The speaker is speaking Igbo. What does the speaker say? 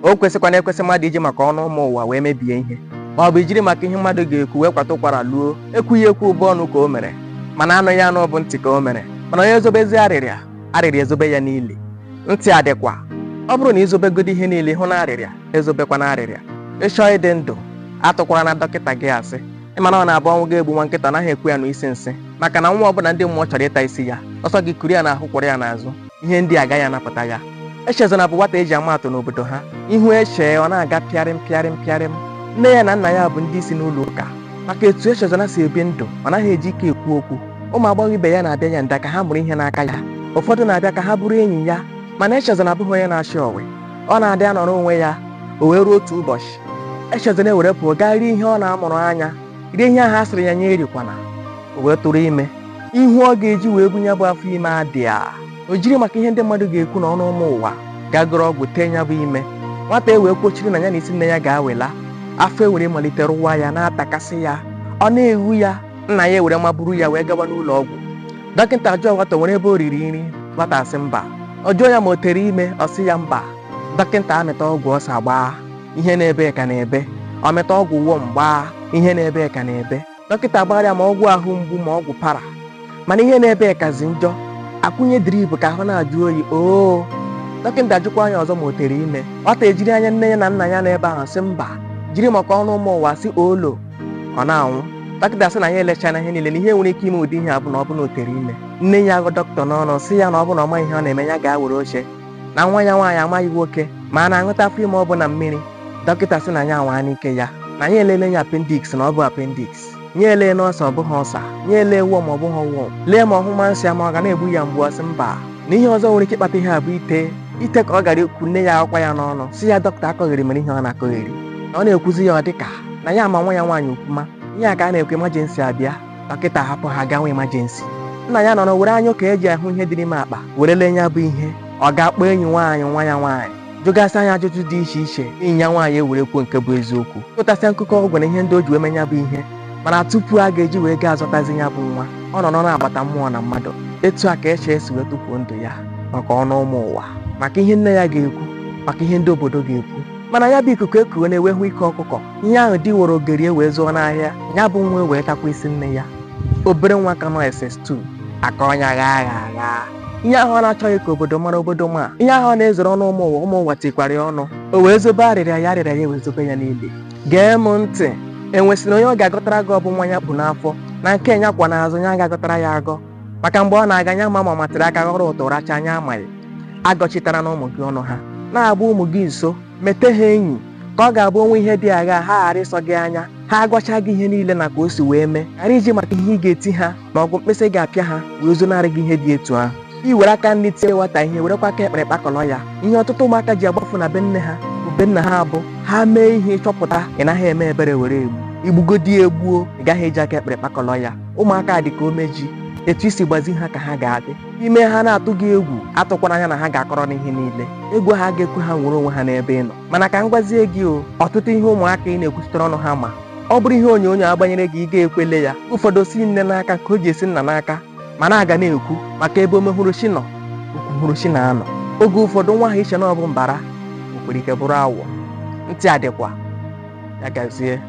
o kwesịkwana ekwesị mmadụ iji maka ọnụ ụmụ ụwa wee mebie ihe, ma ọ bụ ijiri maka ihe mmadụ ga-ekwu wee kwata ụkwara luo ekwughị ekwu ụbụ ọnụ ka o mere, mana anụ ya anụ bụ ntị ka o mere. Mana onye zobezi arịrịa, arịrịa ezobe ya niile. Ntị adịkwa, ọ bụrụ na izobegodi ihe niile hụ na arịrịa ezobekwa na arịrịa. Ịchọọ ịdị ndụ, atụkwara na dọkịta gị asị. Ịmana ọ na-abụ ọnwụ ga-egbu nwa nkịta anaghị ekwu ya n'isi nsị, maka na nwa ọbụla ndị mmụọ chọrọ ịta isi ya, ọsọ gị kuru ya n'ahụ kwụrụ ya n'azụ, ihe ndị agaghị anapụta ya. Echezona bụ nwata eji ama atụ n'obodo ha, ihu echee ọ na-aga pịarịm pịarịm pịarịm. Nne ya na nna ya bụ ndị isi n'ụlọ ụka, maka etu Echezona si ebi ndụ ọ naghị eji ike ekwu okwu. Ụmụ agbọghọ ibe ya na-abịa ya nda ka ha mụrụ ihe n'aka ya, ụfọdụ na-abịa ka ha bụrụ enyi ya, mana Echezona abụghị onye na-achị ọwe. Ọ na-adị anọrọ onwe ya, o wee ruo otu ụbọchị Echezona ewere pụọ gaa rie ihe ọ na-amụrụ anya, rie ihe ahụ a sịrị ya nye erikwana, o wee tụrụ ime. Ihu ọ ga-eji wee bunye bụ afọ ime adịa. O jiri maka ihe ndị mmadụ ga-ekwu n'ọnụ ụmụ ụwa gagoro ọgwụ tee ya bụ ime. Nwata ewee kwochiri na ya na isi nne ya ga-awela, afọ ewere malite rụwa ya na-atakasị ya, ọ na-ewu ya. Nna ya ewere maburu ya wee gawa n'ụlọ ọgwụ. Dọkịta jụọ nwata nwere ebe o riri nri, nwata asị mba. Ọ jụọ ya ma o tere ime, ọ sị ya mba. Dọkịta amịta ọgwụ ọsa gbaa, ihe na-ebe ka na-ebe. Ọ mịta ọgwụ wọm gbaa, ihe na-ebe ka na-ebe. Dọkịta gbara ya ma ọgwụ ahụ mgbu ma ọgwụ para, mana ihe na-ebe kazi njọ. Akwụnye drip ka ahụ na-ajụ oyi. Oo, dọkịta jụkwa anya ọzọ ma o tere ime. Nwata ejiri anya nne ya na nna ya n'ebe ahụ sị mba, jiri maka ọnụ ụmụ ụwa sị olo, ọ na-anwụ. Dọkịta sị na ya elechana ihe niile na ihe nwere ike ime ụdị ihe abụ na ọ bụ na o tere ime. Nne ya agụ dọkịta n'ọnụ sị ya na ọ bụ na ọ maghị ihe ọ na-eme ya gaa were oche, na nwa ya nwaanyị amaghị nwoke ma a na-aṅụta afọ ime ọ bụ na mmiri. Dọkịta sị na ya anwaa n'ike ya, na ya elele ya appendix na ọ bụ appendix, nye ele n'ọsa ọ bụghị ọsa, nye ele wọm ọ bụghị wọm, lee ma ọhụma nsị ama ọ ga na-egbu ya mgbu. Ọsị mba, na ihe ọzọ nwere ike ịkpata ihe a bụ ite ka ọ gara ekwu nne ya akwa ya n'ọnụ sị ya dọkịta akọghịrị mere ihe ọ na-akọghịrị, na ọ na-ekwuzi ya ọ dịka na ya ama nwa ya nwaanyị okwuma. Ihe a ka a na-ekwu emergency abịa, dọkịta hapụ ha gawa emergency. Nna ya nọ na were anya ka eji ahụ ihe dị n'ime akpa were lee ya bụ ihe. Ọ ga-akpọ enyi nwaanyị nwa ya nwaanyị jụgasị anya ajụjụ dị iche iche, enyi ya nwaanyị ewere kwuo nke bụ eziokwu, tụtasịa nkụkọ ọgwụ na ihe ndị o ji wee ya bụ ihe. Mana tupu a ga-eji wee gaa azọtazi ya bụ nwa, ọ nọ na-agbata mmụọ na mmadụ. Etu a ka esi wee tufuo ndụ ya maka ọnụ ụmụ ụwa, maka ihe nne ya ga-ekwu, maka ihe ndị obodo ga-ekwu. Mana ya bụ ikuku ekuo na-ewe hụ ike ọkụkọ, ihe ahụ dị were ogeri wee zụọ n'ahịa, ya bụ nwa wee takwa isi nne ya. Obere nwa ka nọ SS2 aka ọnya gha agha. Ihe ahụ ọ na-achọghị ka obodo mara obodo ma ihe ahụ ọ na-ezoro ọnụ ụmụ ụwa tikwara ya ọnụ. O wee zobe arịrịa ya wee zobe ya niile. Gee m ntị, enwesịrị onye ọ ga-agọtara gị ọ bụ nwa ya kpụ n'afọ na nke nya kwa n'azụ ya ga-agọtara ya agọ, maka mgbe ọ na-aga nya ma matịrị aka ghọrọ ụtọ racha anya amaghị. Agọchitara na ụmụ gị ọnụ ha, na-agba ụmụ gị nso, mete ha enyi, ka ọ ga-abụ onwe ihe dị agha ha ghara ịsọ gị anya. Ha agwacha gị ihe niile na ka o si wee mee, ghara iji maka ihe ị ga-eti ha ma ọ bụ mkpịsị ga-apịa ha wee zonarị gị ihe dị etu ahụ. I were aka nri tie nwata ihe, werekwa aka ekpere kpakọrọ ya. Ihe ọtụtụ ụmụaka ji agbafu na be nne ha bụ be nna ha abụ ha mee ihe ịchọpụta ị naghị eme ebere were egbu, igbugodi egbuo ị gaghị eji aka ekpere kpakọrọ ya. Ụmụaka dị ka omeji, etu isi gbazi ha ka ha ga-adị. Ime ha na-atụ gị egwu, atụkwara anya na ha ga-akọrọ n'ihe niile. Egwu ha ga-ekwe ha nwere onwe ha n'ebe ị nọ. Mana ka m gwazie gị ọtụtụ ihe ụmụaka ị na-ekwuchitere ọnụ ha ma ọ bụrụ ihe onyonyo agbanyere gị ị ga-ekwele ya. Ụfọdụ si nne n'aka ka o ji esi nna n'aka, mana aga na-ekwu maka ebe omehụrụ chi nọ, okwuhụrụ chi na-anọ. Oge ụfọdụ nwa ha iche na ọ bụ mbara, o nwere ike bụrụ awọ. Ntị adịkwa, ya gazie.